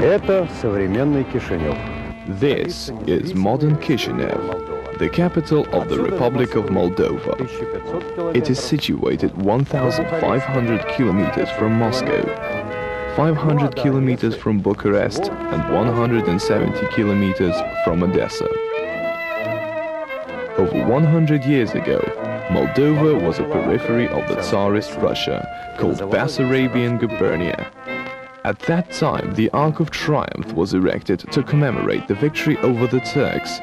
Это современный Кишинев. This is modern Chisinau, the capital of the Republic of Moldova. It is situated 1,500 kilometers from Moscow, 500 kilometers from Bucharest, and 170 kilometers from Odessa. Over 100 years ago, Moldova was a periphery of the Tsarist Russia called Bessarabian Gubernia. At that time, the Arc of Triumph was erected to commemorate the victory over the Turks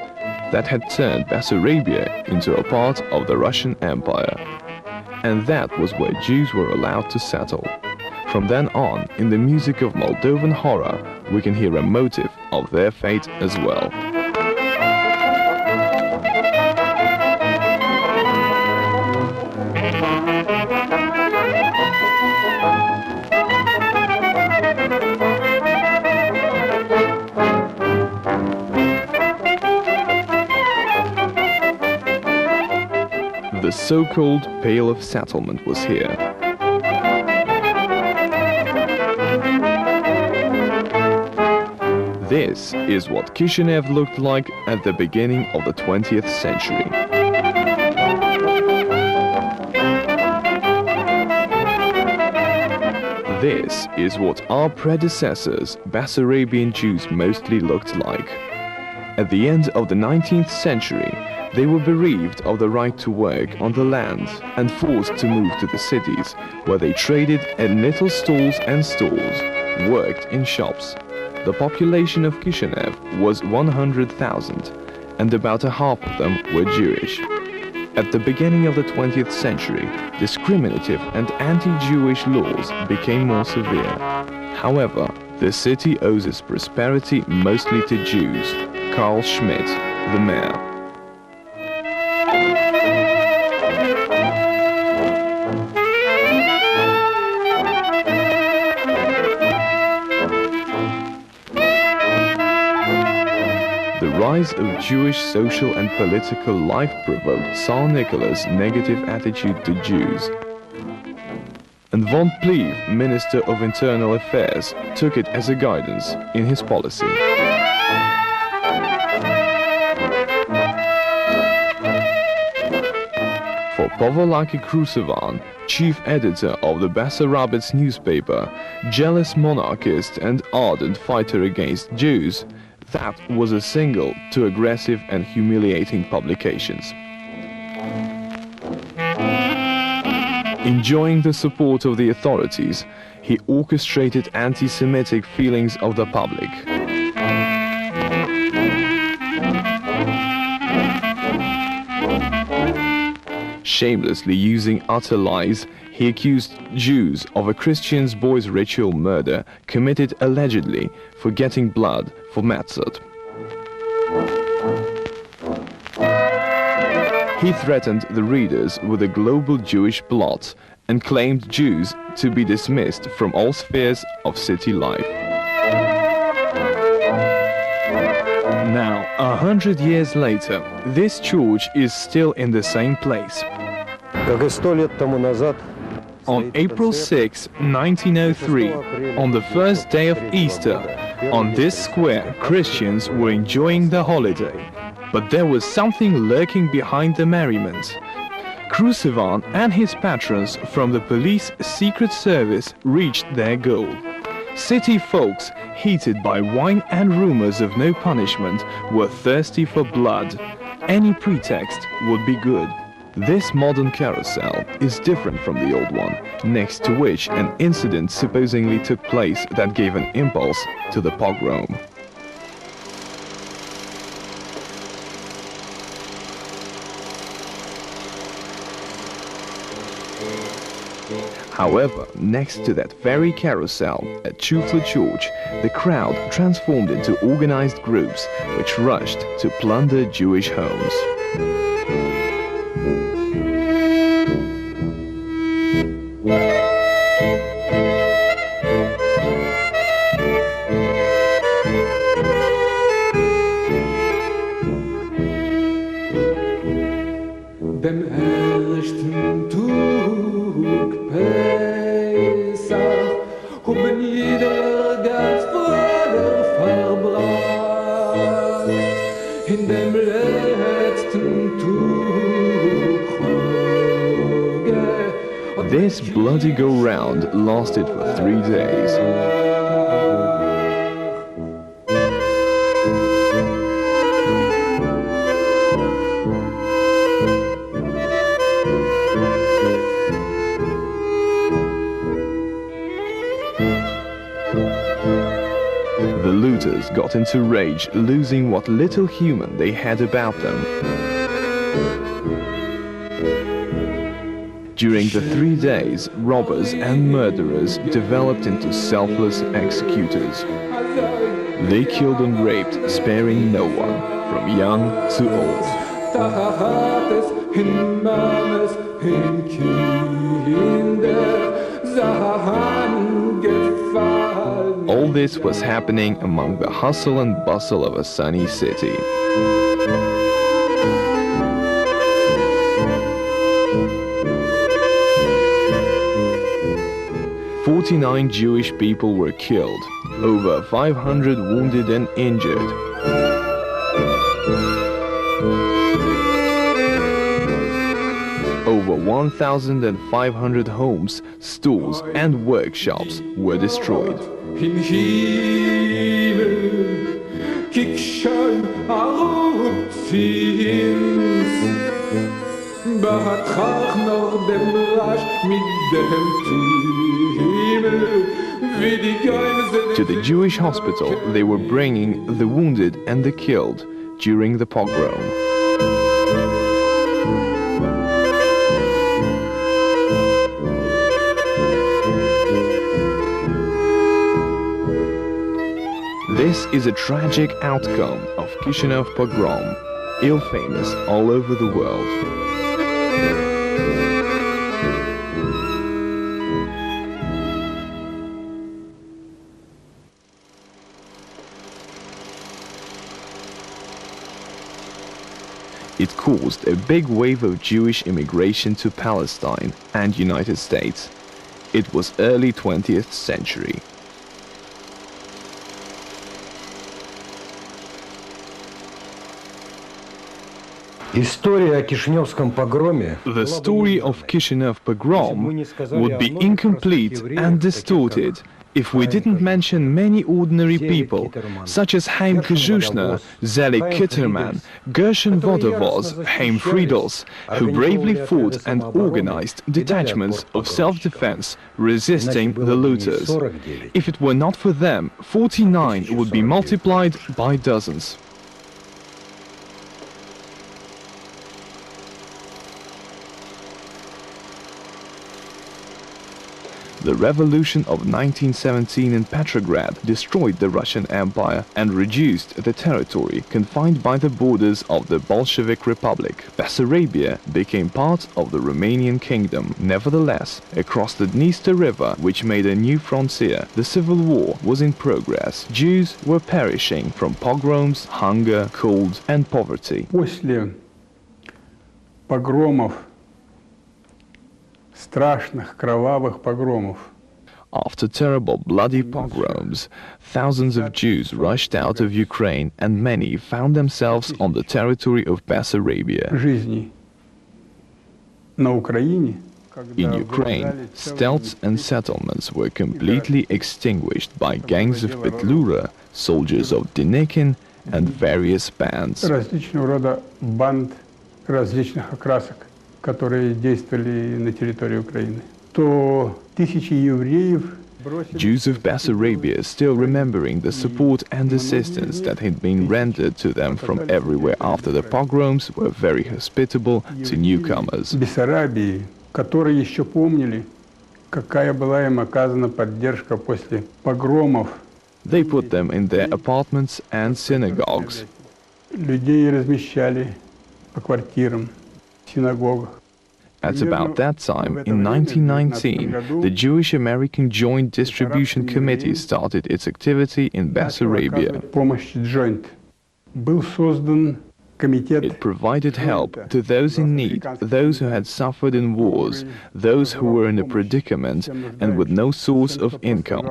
that had turned Bessarabia into a part of the Russian Empire. And that was where Jews were allowed to settle. From then on, in the music of Moldovan horror, we can hear a motive of their fate as well. The so-called Pale of Settlement was here. This is what Kishinev looked like at the beginning of the 20th century. This is what our predecessors, Bessarabian Jews, mostly looked like. At the end of the 19th century, they were bereaved of the right to work on the land and forced to move to the cities, where they traded in little stalls and stores, worked in shops. The population of Kishinev was 100,000, and about a half of them were Jewish. At the beginning of the 20th century, discriminative and anti-Jewish laws became more severe. However, the city owes its prosperity mostly to Jews. Carl Schmidt, the mayor. The rise of Jewish social and political life provoked Tsar Nicholas' negative attitude to Jews. And von Pleve, Minister of Internal Affairs, took it as a guidance in his policy. For Povolaki Krusevan, chief editor of the Bessarabets newspaper, jealous monarchist and ardent fighter against Jews, that was a signal to aggressive and humiliating publications. Enjoying the support of the authorities, he orchestrated anti-Semitic feelings of the public. Shamelessly using utter lies, he accused Jews of a Christian boy's ritual murder committed allegedly for getting blood for Matzot. He threatened the readers with a global Jewish plot and claimed Jews to be dismissed from all spheres of city life. Now, 100 years later, this church is still in the same place. On April 6, 1903, on the first day of Easter, on this square, Christians were enjoying the holiday. But there was something lurking behind the merriment. Krusevan and his patrons from the police secret service reached their goal. City folks, heated by wine and rumors of no punishment, were thirsty for blood. Any pretext would be good. This modern carousel is different from the old one, next to which an incident supposedly took place that gave an impulse to the pogrom. However, next to that very carousel at Chufla Church, the crowd transformed into organized groups which rushed to plunder Jewish homes. Dem ersten Tag Pesach haben jeder ganz Freude verbracht. In dem letzten Tag Choge. This bloody go-round lasted for 3 days. The looters got into rage, losing what little human they had about them. During the 3 days, robbers and murderers developed into selfless executors. They killed and raped, sparing no one, from young to old. All this was happening among the hustle and bustle of a sunny city. "49 Jewish people were killed, over 500 wounded and injured. Over 1,500 homes, stores and workshops were destroyed." In Himmel, kick schön aufziehens, betrach noch dem Rasch mit dem Himmel, wie die Gäuse. To the Jewish hospital, they were bringing the wounded and the killed during the pogrom. This is a tragic outcome of Kishinev pogrom, ill-famous all over the world. It caused a big wave of Jewish immigration to Palestine and United States. It was early 20th century. История о Кишиневском погроме The story of Kishinev pogrom would be incomplete and distorted if we didn't mention many ordinary people, such as Chaim Kajushner, Zelig Kitterman, Gershon Vodovoz, Chaim Friedels, who bravely fought and organized detachments of self-defense resisting the looters. If it were not for them, 49 would be multiplied by dozens. The revolution of 1917 in Petrograd destroyed the Russian Empire and reduced the territory confined by the borders of the Bolshevik Republic. Bessarabia became part of the Romanian kingdom. Nevertheless, across the Dniester River, which made a new frontier, the civil war was in progress. Jews were perishing from pogroms, hunger, cold and poverty. После погромов, страшных, кровавых погромов, After terrible bloody pogroms, thousands of Jews rushed out of Ukraine and many found themselves on the territory of Bessarabia. жизни на Украине, In Ukraine, stelts and settlements were completely extinguished by gangs of Petlura, soldiers of Denikin, and various bands. различного рода банд различных окрасок, которые действовали на территории Украины, то тысячи евреев Jews of Bessarabia, still remembering the support and assistance that had been rendered to them from everywhere after the pogroms, were very hospitable to newcomers. Бессарабии, которые еще помнили, какая была им оказана поддержка после погромов. They put them in their apartments and synagogues. Людей размещали по квартирам, синагогах. At about that time, in 1919, the Jewish American Joint Distribution Committee started its activity in Bessarabia. It provided help to those in need, those who had suffered in wars, those who were in a predicament and with no source of income.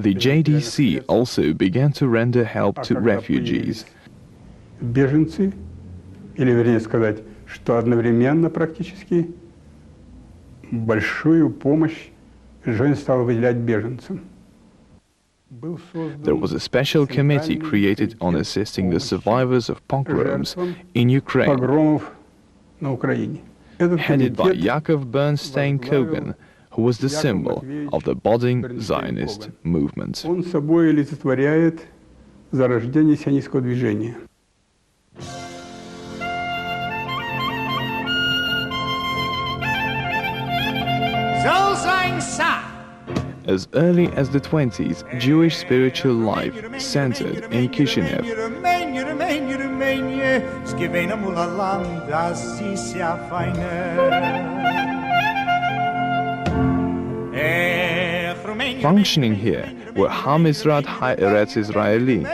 The JDC also began to render help to refugees. Беженцы, или вернее сказать, что одновременно практически большую помощь Жень стал выделять беженцам. There was a special committee created on assisting the survivors of pogroms in Ukraine, headed by Yakov Bernstein Kogan, who was the symbol of the budding Zionist movement. Он собой олицетворяет зарождение сионистского движения. As early as the 20s, Jewish spiritual life centered in Kishinev. Functioning here were Hamizrat Ha'eretz Israeli,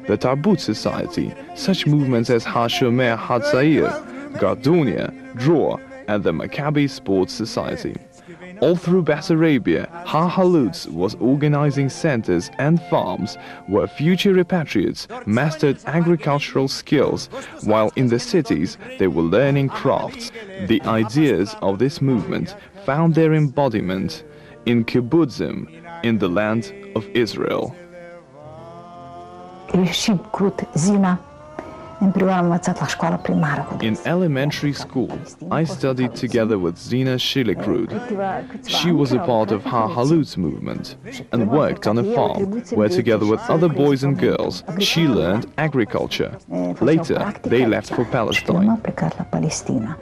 the Tarbut Society, such movements as HaShomer HaTzair, Gardunia, Dror, and the Maccabi Sports Society. All through Bessarabia, Ha-Halutz was organizing centers and farms where future repatriates mastered agricultural skills, while in the cities they were learning crafts. The ideas of this movement found their embodiment in kibbutzim, in the land of Israel. In elementary school, I studied together with Zina Shilikrud. She was a part of Ha-Halutz movement and worked on a farm where, together with other boys and girls, she learned agriculture. Later, they left for Palestine.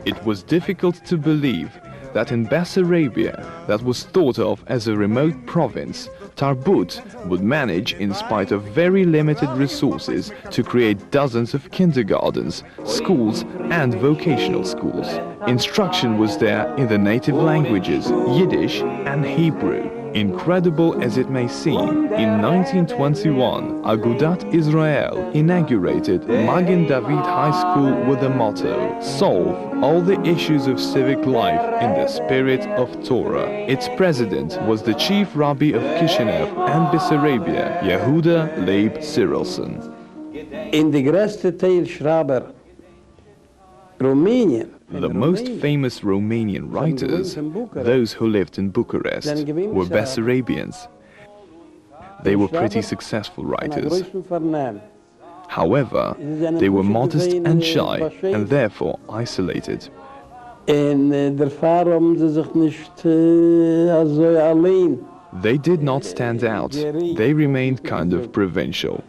It was difficult to believe that in Bessarabia, that was thought of as a remote province, Tarbut would manage, in spite of very limited resources, to create dozens of kindergartens, schools and vocational schools. Instruction was there in the native languages, Yiddish and Hebrew. Incredible as it may seem, in 1921, Agudat Israel inaugurated Magen David High School with the motto, "Solve all the issues of civic life in the spirit of Torah." Its president was the chief rabbi of Kishinev and Bessarabia, Yehuda Leib Cyrilson. In the grootste deel Schreiber, Romanian. The most famous Romanian writers, those who lived in Bucharest, were Bessarabians. They were pretty successful writers. However, they were modest and shy, and therefore isolated. They did not stand out. They remained kind of provincial.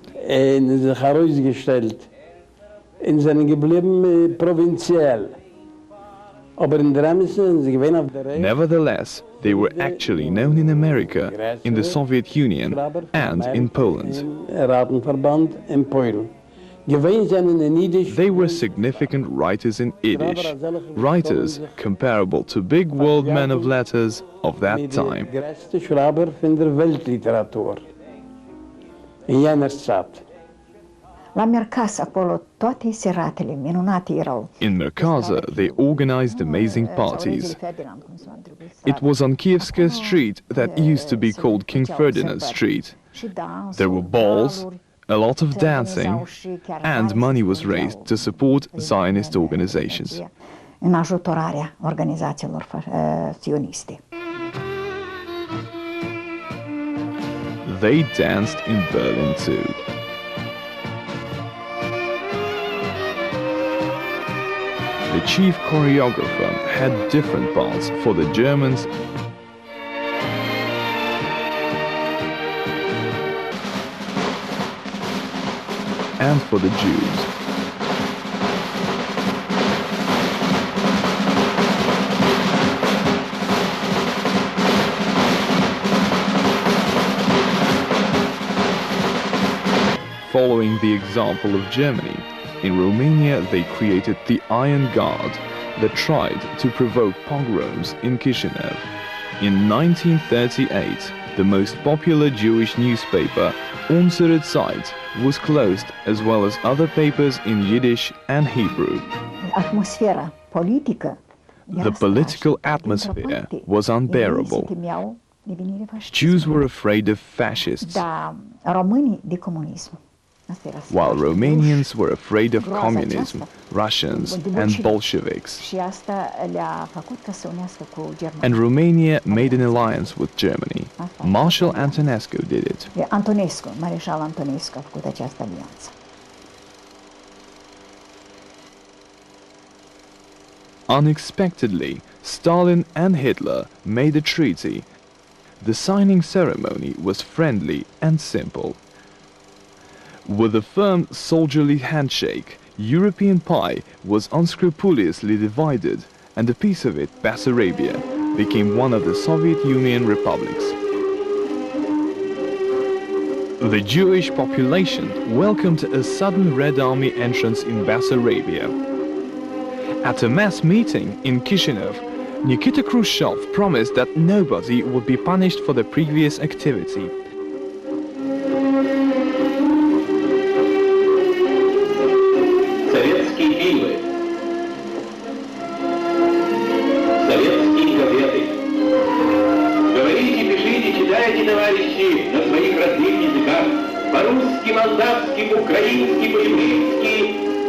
Nevertheless, they were actually known in America, in the Soviet Union, and in Poland. They were significant writers in Yiddish, writers comparable to big world men of letters of that time. In Merkaza, they organized amazing parties. It was on Kievska Street that used to be called King Ferdinand Street. There were balls, a lot of dancing, and money was raised to support Zionist organizations. They danced in Berlin too. The chief choreographer had different parts for the Germans and for the Jews. Following the example of Germany, in Romania they created the Iron Guard that tried to provoke pogroms in Chisinau. In 1938, the most popular Jewish newspaper, Hundered, was closed, as well as other papers in Yiddish and Hebrew. Atmosfera politică. The political atmosphere was unbearable. Jews were afraid of fascists, while Romanians were afraid of communism, Russians, and Bolsheviks. And Romania made an alliance with Germany. Marshal Antonescu did it. Mareșal Antonescu a făcut această alianță. Unexpectedly, Stalin and Hitler made a treaty. The signing ceremony was friendly and simple. With a firm soldierly handshake, European pie was unscrupulously divided, and a piece of it, Bessarabia, became one of the Soviet Union republics. The Jewish population welcomed a sudden Red Army entrance in Bessarabia. At a mass meeting in Chisinau, Nikita Khrushchev promised that nobody would be punished for the previous activity. Советские фильмы, советские газеты. Говорите, пишите, читайте, товарищи, на своих родных языках. По-русски, молдавски, украински, по-еврейски.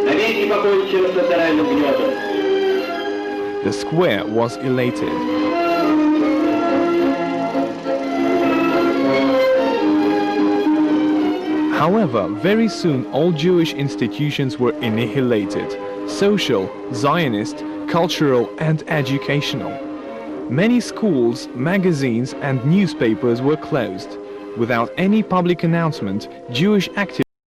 Навеки покончено с национальным гнетом. The square was elated. However, very soon all Jewish institutions were annihilated: social, Zionist, cultural, and educational. Many schools, magazines, and newspapers were closed. Without any public announcement, Jewish activists